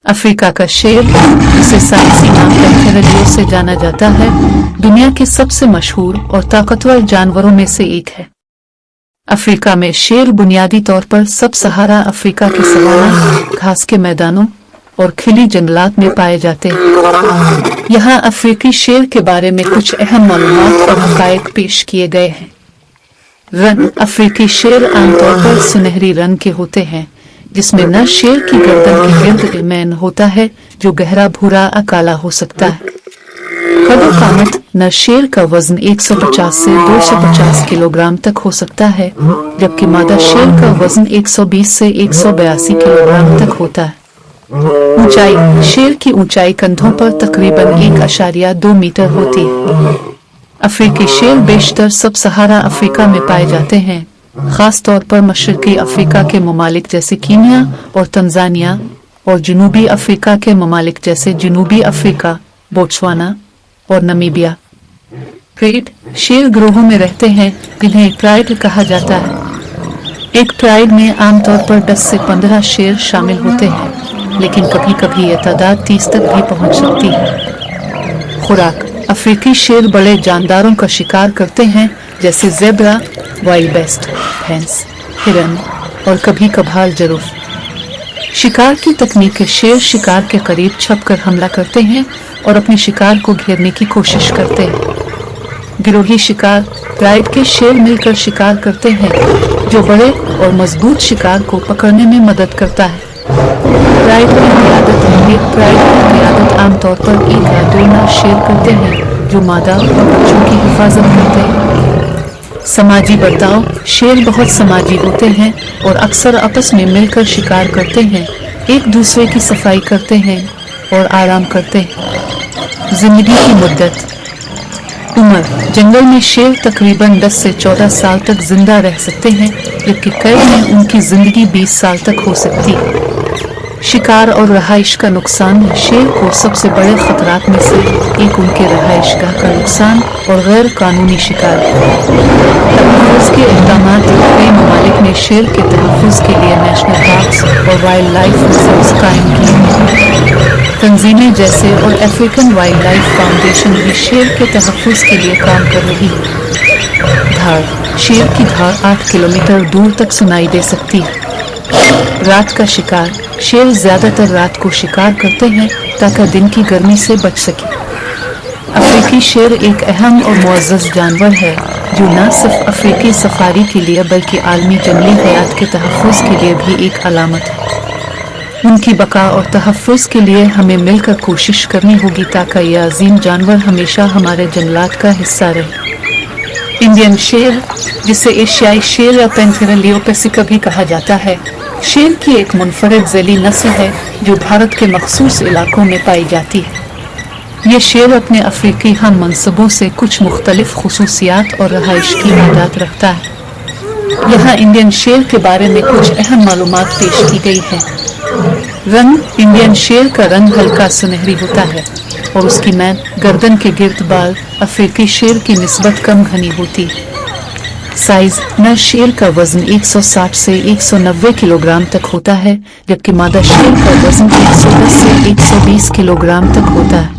Africa का शेर, जिसे साइंसी नाम पैंथेरा से जाना जाता है, दुनिया के सबसे मशहूर और ताकतवर जानवरों में से एक है। अफ्रीका में शेर बुनियादी तौर पर सब सहारा अफ्रीका के सवाना, घास के मैदानों और खिली जंगलात में पाए जाते हैं। यहाँ अफ्रीकी शेर के बारे में कुछ अहम मालूमात और हकायक पेश किए गए हैं। रंग: अफ्रीकी शेर आमतौर पर सुनहरी रंग के होते हैं, जिसमें नर शेर की गर्दन के गिर्द मैन होता है जो गहरा भूरा या काला हो सकता है। कद-ओ-कामत: नर शेर का वजन 150 से 250 किलोग्राम तक हो सकता है, जबकि मादा शेर का वजन 120 से 182 किलोग्राम तक होता है। ऊंचाई: शेर की ऊंचाई कंधों पर तकरीबन 1.2 मीटर होती है। अफ्रीकी शेर बेशतर सब सहारा अफ्रीका में पाए जाते हैं, खास तौर पर मशरकी अफ्रीका के ममालिक जैसे कीनिया और तंजानिया और जनूबी अफ्रीका के ममालिक जैसे जनूबी अफ्रीका, बोत्सवाना और नमीबिया। प्राइड: शेर ग्रोहों में रहते हैं जिन्हें प्राइड कहा जाता है। एक प्राइड में आमतौर पर 10 से 15 शेर शामिल होते हैं, लेकिन कभी-कभी यह तादाद 30 तक भी पहुंच सकती है। खुराक: अफ्रीकी शेर बड़े जानदारों का शिकार करते हैं, जैसे ज़ेब्रा, वाइल्ड बेस्ट, भैंस, हिरन और कभी कभार जरूफ। शिकार की तकनीक: शेर शिकार के करीब छपकर हमला करते हैं और अपने शिकार को घेरने की कोशिश करते हैं। गिरोही शिकार: प्राइड के शेर मिलकर शिकार करते हैं, जो बड़े और मजबूत शिकार को पकड़ने में मदद करता है। प्राइड की क़ियादत आमतौर पर एक या दो नर शेर करते हैं, जो मादा और बच्चों की हिफाजत करते हैं। समाजी बर्ताव: शेर बहुत समाजी होते हैं और अक्सर आपस में मिलकर शिकार करते हैं, एक दूसरे की सफाई करते हैं और आराम करते हैं। जिंदगी की मुद्दत: उम्र: जंगल में शेर तकरीबन 10 से 14 साल तक जिंदा रह सकते हैं, जबकि कैद में उनकी जिंदगी 20 साल तक हो सकती है। शिकार और रहाइश का नुकसान: शेर को सबसे बड़े खतरात में से एक उनके रहाइशगाह का नुकसान और गैर कानूनी शिकार। तहफ़्फ़ुज़ के इक़दामात: कई ममालिक ने शेर के तहफ़्फ़ुज़ के लिए नेशनल पार्क्स और वाइल्ड लाइफ रिजर्व्स कायम किए हैं। तंजीमें जैसे और अफ्रीकन वाइल्ड लाइफ फाउंडेशन भी शेर के तहफ़्फ़ुज़ के लिए काम कर रही है। धार: शेर की धार 8 किलोमीटर दूर तक सुनाई दे सकती है। रात का शिकार: शेर ज्यादातर रात को शिकार करते हैं ताकि दिन की गर्मी से बच सके। अफ्रीकी शेर एक अहम और मुअज़्ज़ज़ जानवर है, जो न सिर्फ अफ्रीकी सफारी के लिए बल्कि आलमी जंगली हयात के तहफ़्फ़ुज़ के लिए भी एक अलामत है। उनकी बका और तहफ़्फ़ुज़ के लिए हमें मिलकर कोशिश करनी होगी ताकि यह अजीम जानवर हमेशा हमारे जंगलात का हिस्सा रहे। इंडियन शेर, जिसे एशियाई शेर या पैंथेरा लियोपेसिका भी कहा जाता है, शेर की एक मुनफरद ज़ैली नस्ल है जो भारत के मखसूस इलाकों में पाई जाती है। ये शेर अपने अफ्रीकी हम मनसबों से कुछ मुख्तलिफ खुसूसियात और रहाइश की आदत रखता है। यहाँ इंडियन शेर के बारे में कुछ अहम मालूमात पेश की गई है। रंग: इंडियन शेर का रंग हल्का सुनहरी होता है और उसकी मैन, गर्दन के गिर्द बाल अफ्रीकी शेर की निस्बत कम घनी होती है। साइज: नर शेर का वजन 160 से 190 किलोग्राम तक होता है, जबकि मादा शेर का वजन 110 से 120 किलोग्राम तक होता है।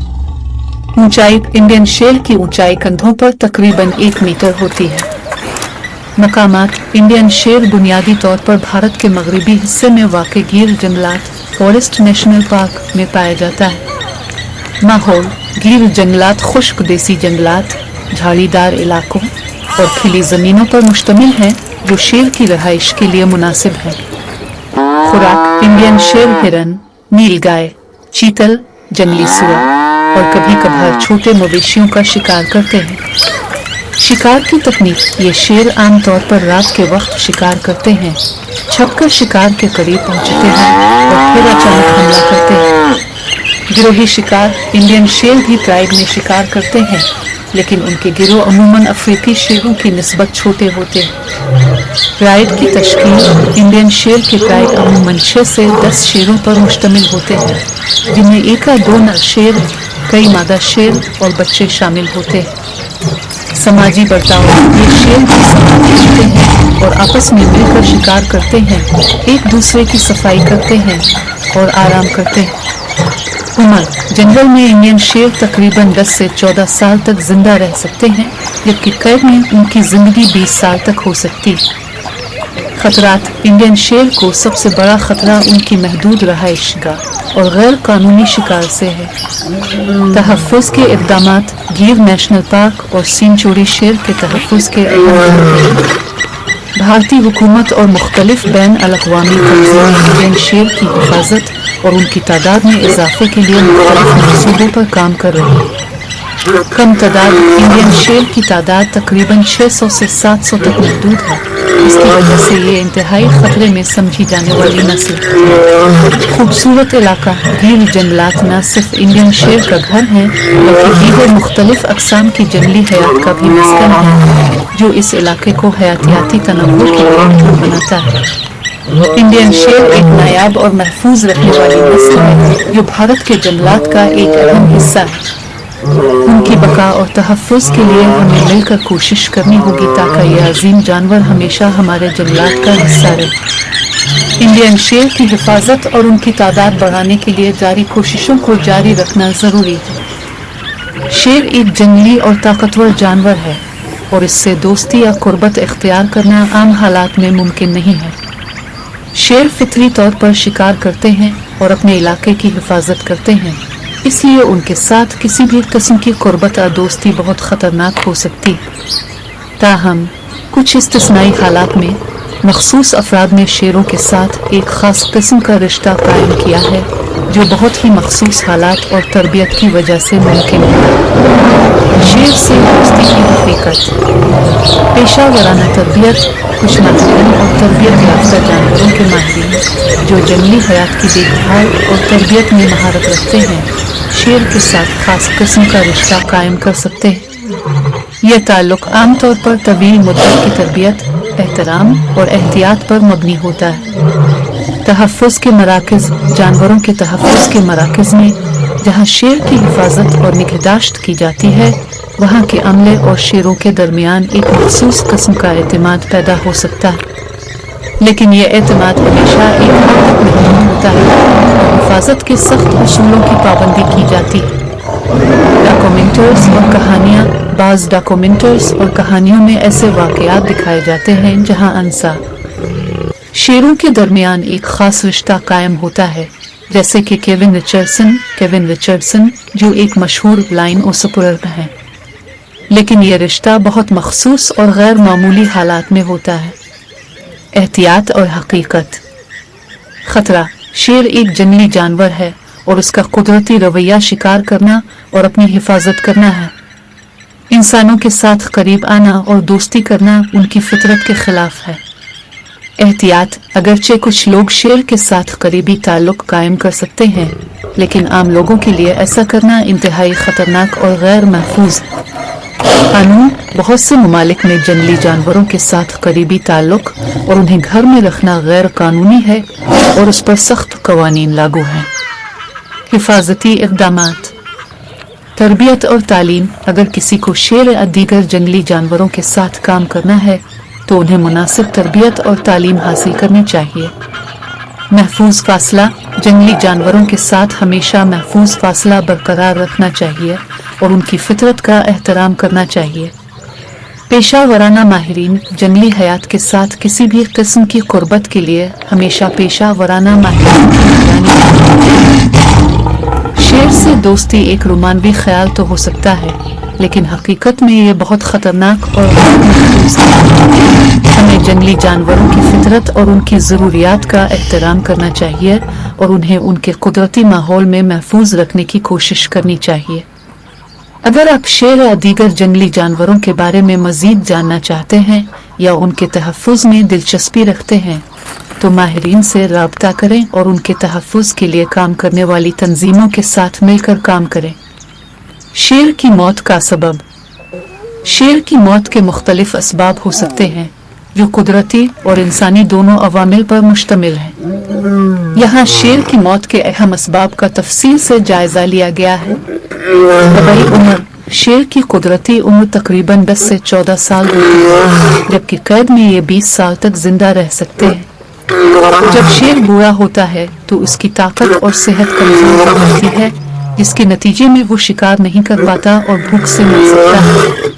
ऊंचाई: इंडियन शेर की ऊंचाई कंधों पर तकरीबन 1 मीटर होती है। मकामात: इंडियन शेर बुनियादी तौर पर भारत के मगरबी हिस्से में वाक़ गिर जंगलात, फॉरेस्ट नेशनल पार्क में पाया जाता है। माहौल: गिर जंगलात खुश्क देसी जंगलात, झाड़ीदार इलाकों और खिली जमीनों पर मुश्तमिल हैं, जो शेर की रहाइश के लिए मुनासिब है। खुराक: इंडियन शेर हिरन, नीलगाय, चीतल, जंगली सुअर और कभी कभार छोटे मवेशियों का शिकार करते हैं। शिकार की तकनीक: ये शेर आमतौर पर रात के वक्त शिकार करते हैं, छपकर शिकार के करीब पहुंचते हैं और फिर अचानक हमला करते हैं। गिरोही शिकार: इंडियन शेर भी प्राइड में शिकार करते हैं, लेकिन उनके गिरोह अमूमन अफ्रीकी शेरों की निस्बत छोटे होते हैं। प्राइड की तश्कील: इंडियन शेर के प्राइड अमूमन 6 से 10 शेरों पर मुश्तमिल होते हैं, जिनमें 1 या 2 नर शेर, कई मादा शेर और बच्चे शामिल होते हैं। समाजी बर्ताव: ये शेर भी समाजी होते हैं और आपस में मिलकर शिकार करते हैं, एक दूसरे की सफाई करते हैं और आराम करते हैं। उम्र: जंगल में इंडियन शेर तकरीबन 10 से 14 साल तक जिंदा रह सकते हैं, जबकि कैद में उनकी जिंदगी 20 साल तक हो सकती है। खतरात: इंडियन शेर को सबसे बड़ा खतरा उनकी महदूद रहायशगाह और गैर कानूनी शिकार से है। तहफ़्फ़ुज़ के इक़दामात: गिर नेशनल पार्क और सिंचुरी शेर के तहफ़्फ़ुज़ के अहम। भारतीय हुकूमत और मुख्तलिफ बैन अल-अक़वामी तंज़ीमें इंडियन शेर की हिफाजत और उनकी तादाद में इजाफे के लिए मुख्तलिफ मंसूबों पर काम कर रही है। कम तादाद: इंडियन शेर की तादाद तकरीबन 600 से 700 तक महदूद है। इसकी वजह से ये इंतहाई खतरे में समझी जाने वाली नस्ल। खूबसूरत इलाका: गिर जंगलात न सिर्फ इंडियन शेर का घर हैं, बल्कि दीगर मुख्तलिफ अक़साम की जंगली हयात का भी मस्कन है, जो इस इलाके को हयातियाती तनव्वुर के लिए महफूज बनाता है। इंडियन शेर एक नायाब और महफूज रखने वाली नस्ल है, जो भारत के जंगलात का एक अहम हिस्सा है। उनकी बका और तहफ़्फ़ुज़ के लिए हमें मिलकर कोशिश करनी होगी ताकि यह अजीम जानवर हमेशा हमारे जंगलात का हिस्सा रहे। इंडियन शेर की हिफाजत और उनकी तादाद बढ़ाने के लिए जारी कोशिशों को जारी रखना ज़रूरी है। शेर एक जंगली और ताकतवर जानवर है और इससे दोस्ती या कुर्बत इख्तियार करना आम हालात में मुमकिन नहीं है। शेर फितरी तौर पर शिकार करते हैं और अपने इलाके की हिफाजत करते हैं, इसलिए उनके साथ किसी भी किस्म की कुर्बत या दोस्ती बहुत ख़तरनाक हो सकती है। ताहम कुछ इस्तिस्नाई हालात में मखसूस अफराद ने शेरों के साथ एक ख़ास किस्म का रिश्ता कायम किया है, जो बहुत ही मखसूस हालात और तरबियत की वजह से मुमकिन है। शेर से दोस्ती की हकीकत: पेशा वराना तरबियत: कुछ माहिरीन और तरबियत याफ्ता जानवरों के माहिरीन जो जंगली हयात की देखभाल और तरबियत में महारत रखते हैं, शेर के साथ खास किस्म का रिश्ता कायम कर सकते हैं। यह ताल्लुक आमतौर पर तवील मुद्दत की तरबियत, एहतराम और एहतियात पर मबनी होता है। तहफ़्फ़ुज़ के मराकज़: जानवरों के तहफ़्फ़ुज़ के मराकज़ में जहाँ शेर की हिफाजत और निगहदाश्त की जाती है, वहाँ के अमले और शेरों के दरमियान एक मखसूस किस्म का एतमाद पैदा हो सकता है, लेकिन यह एतमाद हमेशा एक हद तक महदूद होता है और हिफाजत के सख्त उसूलों की पाबंदी की जाती है। डॉक्यूमेंटर्स और कहानियाँ: बाज़ डॉक्यूमेंटर्स और कहानियों में ऐसे वाक़यात दिखाए जाते हैं जहाँ इंसान शेरों के दरमियान एक ख़ास रिश्ता कायम होता है, जैसे कि केविन रिचर्डसन जो एक मशहूर लाइन ओसपुरर हैं, लेकिन यह रिश्ता बहुत मखसूस और गैर मामूली हालात में होता है। एहतियात और हकीकत: खतरा: शेर एक जंगली जानवर है और उसका कुदरती रवैया शिकार करना और अपनी हिफाजत करना है। इंसानों के साथ करीब आना और दोस्ती करना उनकी फितरत के खिलाफ है। एहतियात: अगरचे कुछ लोग शेर के साथ करीबी ताल्लुक कायम कर सकते हैं, लेकिन आम लोगों के लिए ऐसा करना इंतहाई खतरनाक और गैर महफूज है। कानून: बहुत से ममालिक में जंगली जानवरों के साथ करीबी ताल्लुक और उन्हें घर में रखना गैर कानूनी है और उस पर सख्त कवानीन लागू हैं। हिफाजती इक़दामात: तरबियत और तालीम: अगर किसी को शेर या दीगर जंगली जानवरों के साथ काम करना है तो उन्हें मुनासिब तरबियत और तालीम हासिल करनी चाहिए। महफूज फासला: जंगली जानवरों के साथ हमेशा महफूज फासला बरकरार रखना चाहिए और उनकी फितरत का एहतराम करना चाहिए। पेशा वराना माहिरीन: जंगली हयात के साथ किसी भी किस्म की कुर्बत के लिए हमेशा पेशा वराना माहिरीन की निगरानी। शेर से दोस्ती एक रोमानवी ख्याल तो हो सकता है, लेकिन हकीकत में ये बहुत ख़तरनाक और महफूज है। हमें जंगली जानवरों की फितरत और उनकी ज़रूरियात का एहतराम करना चाहिए और उन्हें उनके कुदरती माहौल में महफूज रखने की कोशिश करनी चाहिए। अगर आप शेर या दीगर जंगली जानवरों के बारे में मज़ीद जानना चाहते हैं या उनके तहफ़्फ़ुज़ में दिलचस्पी रखते हैं तो माहिरीन से राब्ता करें और उनके तहफ़्फ़ुज़ के लिए काम करने वाली तंजीमों के साथ मिलकर काम करें। शेर की मौत का सबब: शेर की मौत के मुख्तलिफ असबाब हो सकते हैं जो कुदरती और इंसानी दोनों अवामिल पर मुश्तमिल हैं। यहाँ शेर की मौत के अहम असबाब का तफसील से जायजा लिया गया है। तबई उम्र: शेर की कुदरती उम्र तकरीबन 10 से 14 साल होती है, जबकि कैद में ये 20 साल तक जिंदा रह सकते हैं। जब शेर बूढ़ा होता है तो उसकी ताकत और सेहत कमजोर हो जाती है, जिसके नतीजे में वो शिकार नहीं कर पाता और भूख से मर सकता है।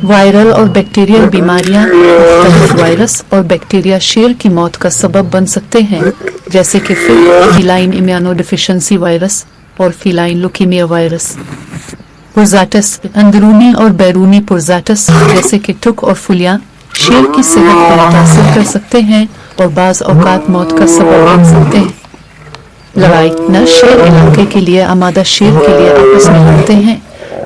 वायरल और बैक्टीरियल बीमारियां, मुख्तलिफ वायरस और बैक्टीरिया शेर की मौत का सबब बन सकते हैं, जैसे कि फीलाइन इम्यूनोडेफिशिएंसी वायरस और फीलाइन ल्यूकीमिया वायरस। पुर्जाटस, अंदरूनी और बैरूनी पुर्जाटस जैसे कि टुक और फुलियां शेर की सेहत को मुतासिर कर सकते हैं और बाज औकात मौत का सबब बन सकते हैं। लड़ाई, नर शेर इलाके के लिए आमादा शेर के लिए आपस में लड़ते हैं,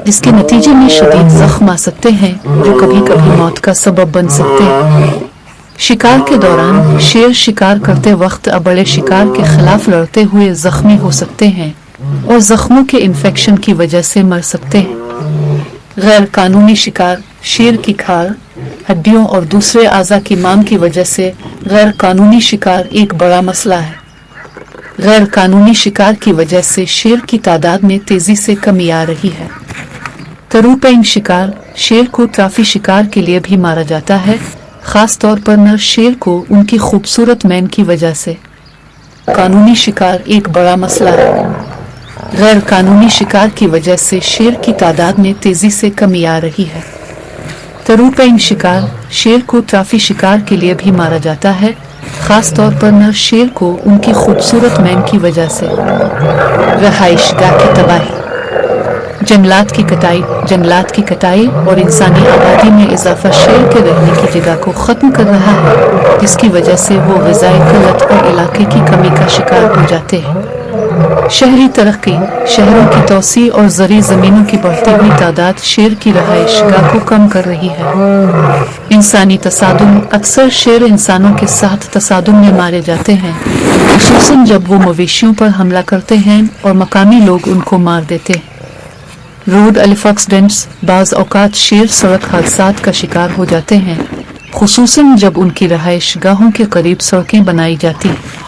जिसके नतीजे में शदीद जख्म आ सकते हैं जो कभी कभी मौत का सबब बन सकते हैं। शिकार के दौरान शेर शिकार करते वक्त बड़े शिकार के खिलाफ लड़ते हुए जख्मी हो सकते हैं और जख्मों के इन्फेक्शन की वजह से मर सकते हैं। गैर कानूनी शिकार, शेर की खाल, हड्डियों और दूसरे आज़ा की मांग की वजह से गैर कानूनी शिकार एक बड़ा मसला है। गैर कानूनी शिकार की वजह से शेर की तादाद में तेजी से कमी आ रही है। तरूपेन शिकार, शेर को ट्रॉफी शिकार के लिए भी मारा जाता है, खास तौर पर नर शेर को उनकी खूबसूरत मैन की वजह से। कानूनी शिकार एक बड़ा मसला है। गैर कानूनी शिकार की वजह से शेर की तादाद में तेजी से कमी आ रही है। तरूपेन शिकार, शेर को ट्रॉफी शिकार के लिए भी मारा जाता है, खास तौर पर नर शेर को उनकी खूबसूरत मैन की वजह से। रहाइशगाह की तबाही, जंगलात की कटाई, जंगलात की कटाई और इंसानी आबादी में इजाफा शेर के रहने की जगह को ख़त्म कर रहा है, जिसकी वजह से वो ग़िज़ाई क़िल्लत और इलाके की कमी का शिकार हो जाते हैं। शहरी तरक्की, शहरों की तोसी और ज़री ज़मीनों की बढ़ती हुई तादाद शेर की रहाइशगाह को कम कर रही है। इंसानी तसादुम, अक्सर शेर इंसानों के साथ तसादुम में मारे जाते हैं, ख़ुसूसन जब वो मवेशियों पर हमला करते हैं और मकामी लोग उनको मार देते हैं। रोड एक्सीडेंट्स, बाज़ औक़ात शेर सड़क हादसात का शिकार हो जाते हैं, ख़ुसूसन जब उनकी रहाइशगाहों के करीब सड़कें बनाई जाती हैं।